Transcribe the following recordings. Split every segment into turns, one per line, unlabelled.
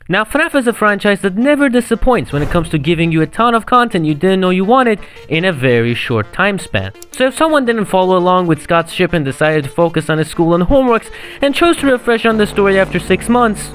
Now, Fnaf is a franchise that never disappoints when it comes to giving you a ton of content you didn't know you wanted in a very short time span. So if someone didn't follow along with Scott's ship and decided to focus on his school and homeworks and chose to refresh on the story after 6 months,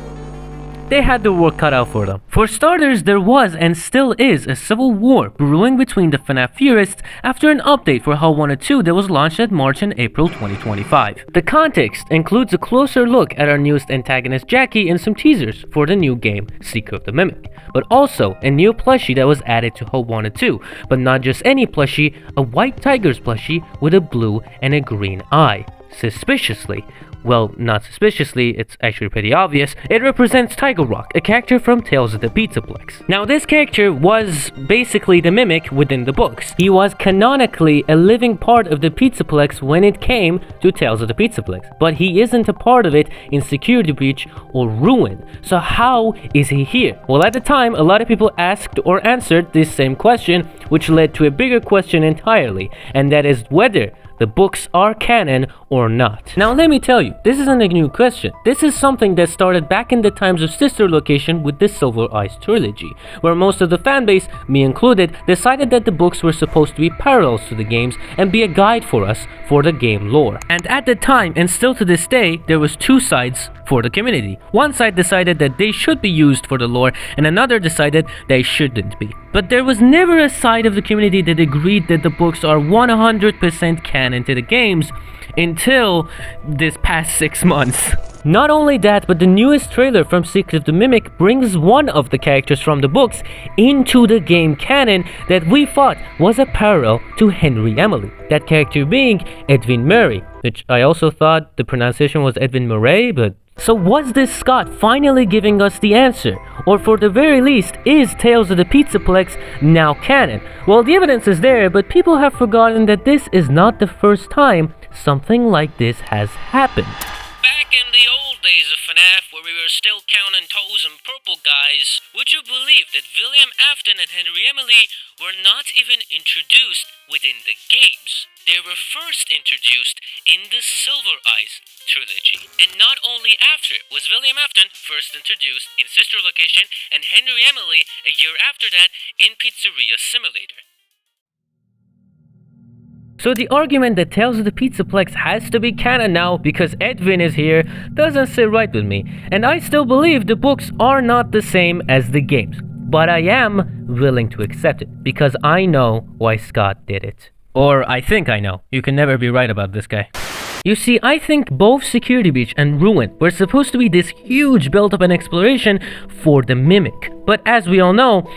they had their work cut out for them. For starters, there was and still is a civil war brewing between the Fnaf theorists after an update for HUL 1 and 2 that was launched at March and April 2025. The context includes a closer look at our newest antagonist Jackie and some teasers for the new game Seeker of the Mimic, but also a new plushie that was added to HUL 1 and 2, but not just any plushie, a white tiger's plushie with a blue and a green eye. Suspiciously, well, not suspiciously, it's actually pretty obvious, it represents Tiger Rock, a character from Tales of the Pizzaplex. Now, this character was basically the Mimic within the books. He was canonically a living part of the Pizzaplex when it came to Tales of the Pizzaplex, but he isn't a part of it in Security Breach or Ruin. So how is he here? Well, at the time, a lot of people asked or answered this same question, which led to a bigger question entirely, and that is whether the books are canon or not. Now let me tell you, this isn't a new question. This is something that started back in the times of Sister Location with the Silver Eyes trilogy, where most of the fanbase, me included, decided that the books were supposed to be parallels to the games and be a guide for us for the game lore. And at the time, and still to this day, there was two sides for the community. One side decided that they should be used for the lore, and another decided they shouldn't be. But there was never a side of the community that agreed that the books are 100% canon to the games until this past 6 months. Not only that, but the newest trailer from Secret of the Mimic brings one of the characters from the books into the game canon that we thought was a parallel to Henry Emily. That character being Edwin Murray, which I also thought the pronunciation was Edwin Murray, but... So was this Scott finally giving us the answer? Or for the very least, is Tales of the Pizzaplex now canon? Well, the evidence is there, but people have forgotten that this is not the first time something like this has happened.
Back in the old days of Fnaf, where we were still counting toes and purple guys, would you believe that William Afton and Henry Emily were not even introduced within the games? They were first introduced in the Silver Eyes trilogy. And not only after was William Afton first introduced in Sister Location and Henry Emily a year after that in Pizzeria Simulator.
So the argument that Tales of the Pizzaplex has to be canon now because Edwin is here doesn't sit right with me, and I still believe the books are not the same as the games, but I am willing to accept it because I know why Scott did it. Or I think I know. You can never be right about this guy. You see, I think both Security Breach and Ruin were supposed to be this huge build-up and exploration for the Mimic, but as we all know,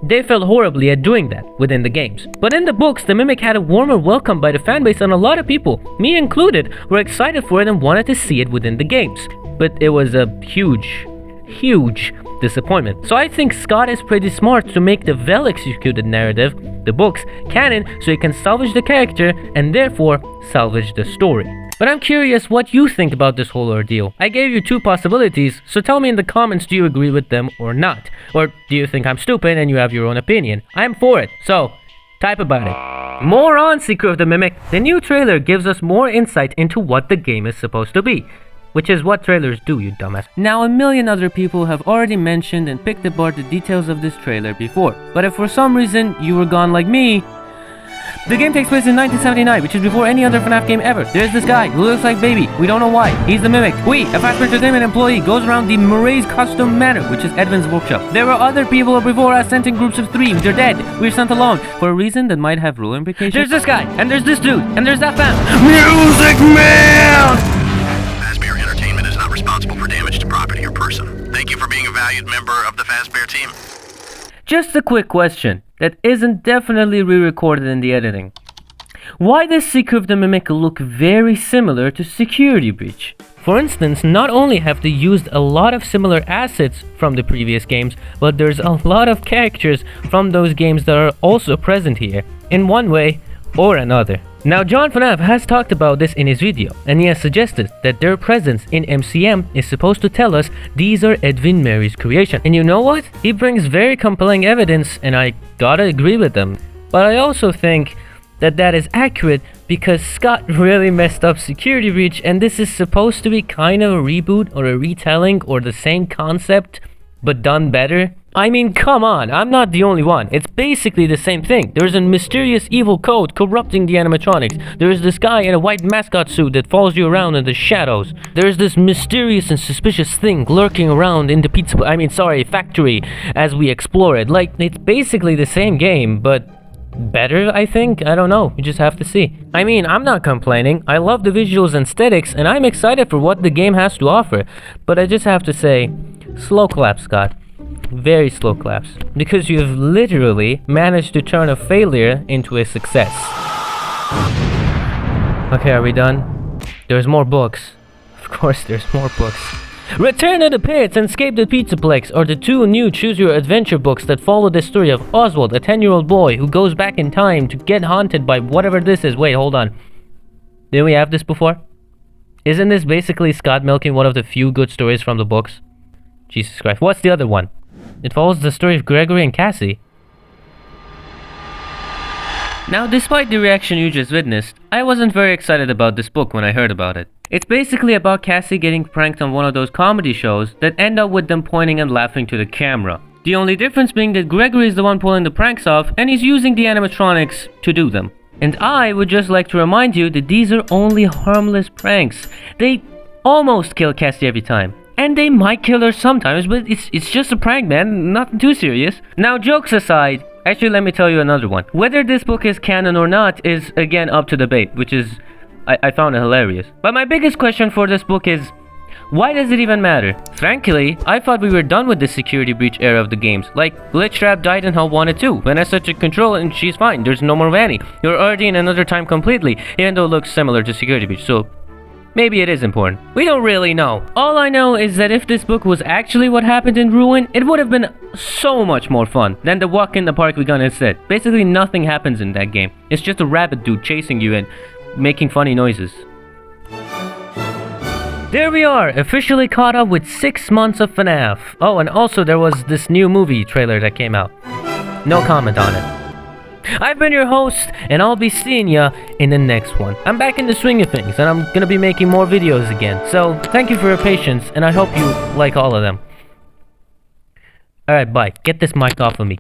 they failed horribly at doing that within the games. But in the books, the Mimic had a warmer welcome by the fanbase, and a lot of people, me included, were excited for it and wanted to see it within the games. But it was a huge disappointment. So I think Scott is pretty smart to make the well-executed narrative, the books, canon so he can salvage the character and therefore salvage the story. But I'm curious what you think about this whole ordeal. I gave you two possibilities, so tell me in the comments, do you agree with them or not? Or do you think I'm stupid and you have your own opinion? I'm for it, so type about it. More on Secret of the Mimic. The new trailer gives us more insight into what the game is supposed to be. Which is what trailers do, you dumbass. Now, a million other people have already mentioned and picked apart the details of this trailer before. But if for some reason you were gone like me, the game takes place in 1979, which is before any other FNAF game ever. There's this guy who looks like Baby. We don't know why. He's the Mimic. We, a Fast Entertainment employee, goes around the Murray's Custom Manor, which is Edwin's workshop. There were other people before us sent in groups of 3, which are dead. We're sent alone for a reason that might have rule implications. There's this guy, and there's this dude, and there's that fan. Music Man!
Responsible for damage to property or person. Thank you for being a valued member of the Fazbear team.
Just a quick question that isn't definitely re-recorded in the editing. Why does Secret of the Mimic look very similar to Security Breach? For instance, not only have they used a lot of similar assets from the previous games, but there's a lot of characters from those games that are also present here, in one way or another. Now, John Fnaf has talked about this in his video, and he has suggested that their presence in MCM is supposed to tell us these are Edwin Murray's creation. And you know what? He brings very compelling evidence, and I gotta agree with him. But I also think that that is accurate because Scott really messed up Security Breach, and this is supposed to be kind of a reboot or a retelling or the same concept but done better? I mean, come on, I'm not the only one. It's basically the same thing. There's a mysterious evil code corrupting the animatronics. There's this guy in a white mascot suit that follows you around in the shadows. There's this mysterious and suspicious thing lurking around in the factory as we explore it. Like, it's basically the same game, but better, I think? I don't know. You just have to see. I mean, I'm not complaining. I love the visuals and aesthetics, and I'm excited for what the game has to offer. But I just have to say, slow clap, Scott. Very slow claps. Because you've literally managed to turn a failure into a success. Okay, are we done? There's more books. Of course there's more books. Return to the Pits and Escape the Pizzaplex are the two new Choose Your Adventure books that follow the story of Oswald, a 10-year-old boy who goes back in time to get haunted by whatever this is. Wait, hold on. Didn't we have this before? Isn't this basically Scott milking one of the few good stories from the books? Jesus Christ. What's the other one? It follows the story of Gregory and Cassie. Now, despite the reaction you just witnessed, I wasn't very excited about this book when I heard about it. It's basically about Cassie getting pranked on one of those comedy shows that end up with them pointing and laughing to the camera. The only difference being that Gregory is the one pulling the pranks off and he's using the animatronics to do them. And I would just like to remind you that these are only harmless pranks. They almost kill Cassie every time. And they might kill her sometimes, but it's just a prank, man. Nothing too serious. Now, jokes aside, actually let me tell you another one. Whether this book is canon or not is again up to debate, which is, I found it hilarious. But my biggest question for this book is, why does it even matter? Frankly, I thought we were done with the security breach era of the games. Like, Glitchtrap died in Hell 1 and 2. Vanessa took control and she's fine. There's no more Vanny. You're already in another time completely, even though it looks similar to security breach, so maybe it is important. We don't really know. All I know is that if this book was actually what happened in Ruin, it would have been so much more fun than the walk in the park we got instead. Basically nothing happens in that game. It's just a rabbit dude chasing you and making funny noises. There we are, officially caught up with 6 months of Fnaf. Oh, and also there was this new movie trailer that came out. No comment on it. I've been your host, and I'll be seeing ya in the next one. I'm back in the swing of things, and I'm gonna be making more videos again. So, thank you for your patience, and I hope you like all of them. Alright, bye. Get this mic off of me.